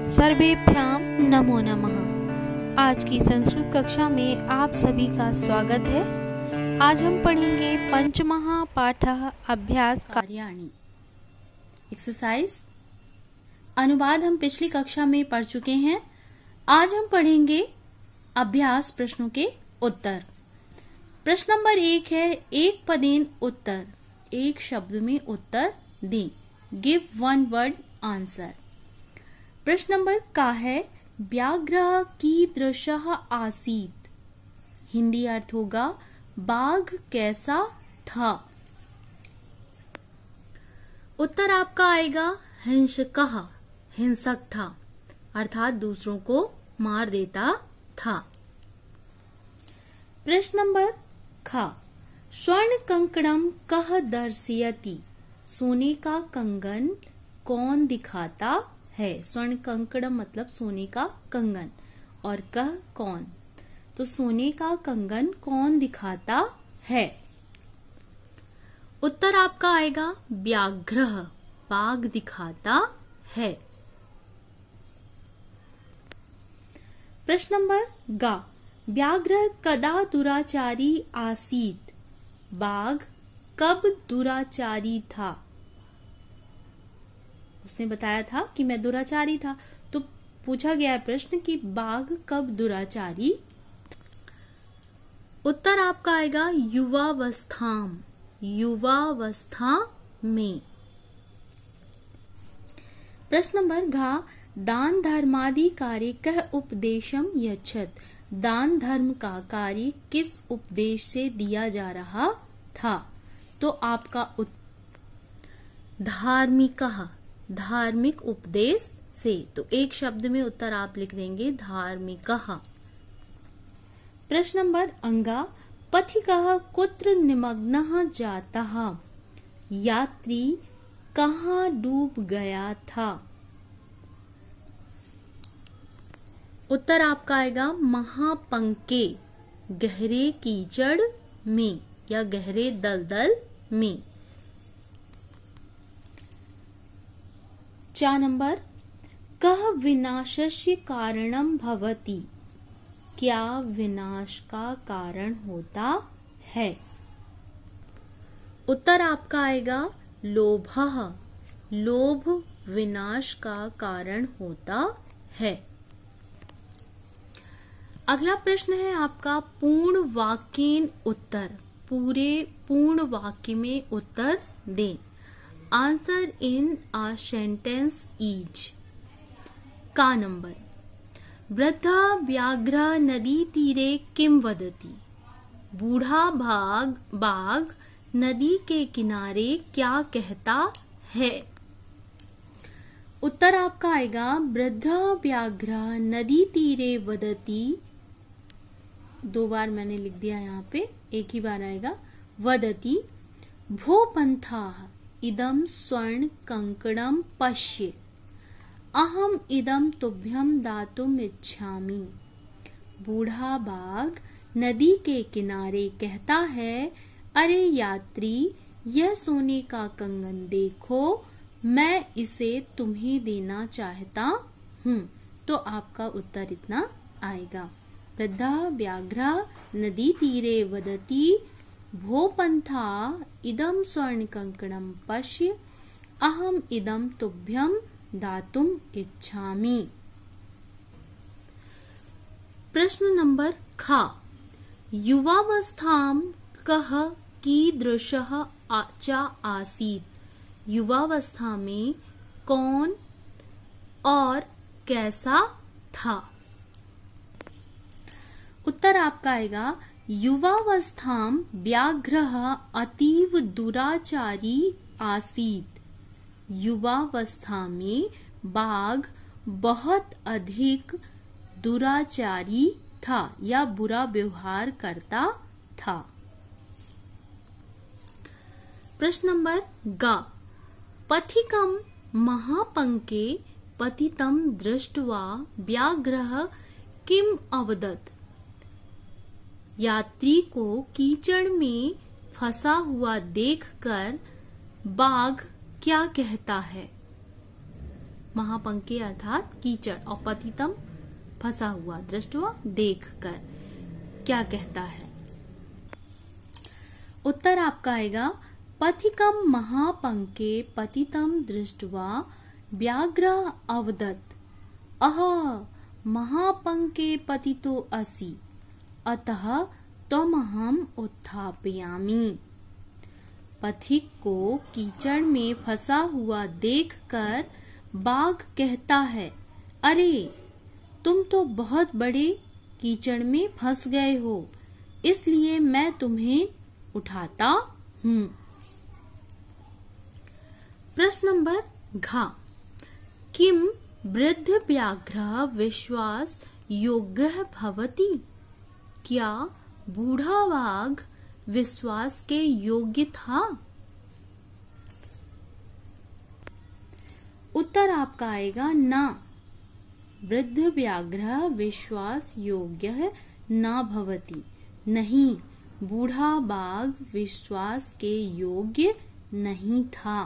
सर्वेभ्याम नमो नमः। आज की संस्कृत कक्षा में आप सभी का स्वागत है। आज हम पढ़ेंगे पंचमः पाठः अभ्यास कार्याणि एक्सरसाइज। अनुवाद हम पिछली कक्षा में पढ़ चुके हैं। आज हम पढ़ेंगे अभ्यास प्रश्नों के उत्तर। प्रश्न नंबर 1 है, एक पदेन उत्तर, एक शब्द में उत्तर दें। Give one word answer. प्रश्न नंबर का है, व्याघ्रः कीदृशः आसीत्। हिंदी अर्थ होगा बाघ कैसा था। उत्तर आपका आएगा हिंसकः, हिंसक था, अर्थात दूसरों को मार देता था। प्रश्न नंबर ख, स्वर्ण कंकणम कः दर्शयति। सोने का कंगन कौन दिखाता है। स्वर्ण कंकणम मतलब सोने का कंगन, और कह कौन, तो सोने का कंगन कौन दिखाता है। उत्तर आपका आएगा व्याघ्रः, बाघ दिखाता है। प्रश्न नंबर ग, व्याघ्र कदा दुराचारी आसीत्। बाघ कब दुराचारी था। उसने बताया था कि मैं दुराचारी था, तो पूछा गया है प्रश्न कि बाघ कब दुराचारी। उत्तर आपका आएगा युवावस्थाम, युवावस्था में। प्रश्न नंबर घ, दान धर्मादि कार्य कः उपदेशम यच्छत। दान धर्म का कार्य किस उपदेश से दिया जा रहा था। तो आपका धार्मिकः, धार्मिक उपदेश से। तो एक शब्द में उत्तर आप लिख देंगे धार्मिकः। प्रश्न नंबर अंगा, पथिकः कुत्र निमग्नः जातः। यात्री कहाँ डूब गया था। उत्तर आपका आएगा महापंके, गहरे कीचड़ में या गहरे दलदल में। 4 नंबर, कः विनाशस्य कारणम भवति। क्या विनाश का कारण होता है। उत्तर आपका आएगा लोभः, लोभ विनाश का कारण होता है। अगला प्रश्न है आपका पूर्ण वाक्येन उत्तर। पूरे पूर्ण वाक्य में उत्तर दें। Answer in a sentence each. का नंबर, वृद्धा व्याघ्र नदी तीरे किम वदति। बूढ़ा बाघ नदी के किनारे क्या कहता है। उत्तर आपका आएगा वृद्धा व्याघ्र नदी तीरे वदति। 2 बार मैंने लिख दिया यहाँ पे, एक ही बार आएगा वदति। भो पंथाः इदं स्वर्ण कंकणम पश्य। अहम इदं तुभ्यं दातुम इच्छामि। बूढ़ा बाघ नदी के किनारे कहता है, अरे यात्री, यह सोने का कंगन देखो, मैं इसे तुम्हें देना चाहता हूँ। तो आपका उत्तर इतना आएगा, वृद्धा व्याघ्र नदी तीरे वदति, भो पंथा इदं स्वर्ण कंकणम पश्य, अहम इदं तुभ्यं दातुम इच्छामि। प्रश्न नंबर ख, युवावस्थाम कः कीदृशः च आसीत्। युवावस्था में कौन और कैसा था। उत्तर आपका आएगा युवावस्थाम व्याघ्रः अतीव दुराचारी आसीत्। युवावस्था में बाघ बहुत अधिक दुराचारी था या बुरा व्यवहार करता था। प्रश्न नंबर ग, पथिकम महापंके पतितं दृष्ट्वा व्याघ्रः किम अवदत्। यात्री को कीचड़ में फंसा हुआ देखकर बाघ क्या कहता है। महापंके अर्थात कीचड़, और पतितम फंसा हुआ, दृष्टवा देखकर। क्या कहता है? उत्तर आपका आएगा पथिकम महापंके पतितम दृष्ट्वा व्याघ्र अवदत् अह महापंके पतितो असि अतः त्वमहम उत्थापयामि। पथिक को कीचड़ में फंसा हुआ देखकर बाघ कहता है, अरे तुम तो बहुत बड़े कीचड़ में फंस गए हो, इसलिए मैं तुम्हें उठाता हूँ। प्रश्न नंबर घ। किम वृद्ध व्याघ्र विश्वास योग्य भवति? क्या बूढ़ा बाघ विश्वास के योग्य था? उत्तर आपका आएगा ना। वृद्ध व्याघ्र विश्वास योग्य न भवति। नहीं, बूढ़ा बाघ विश्वास के योग्य नहीं था।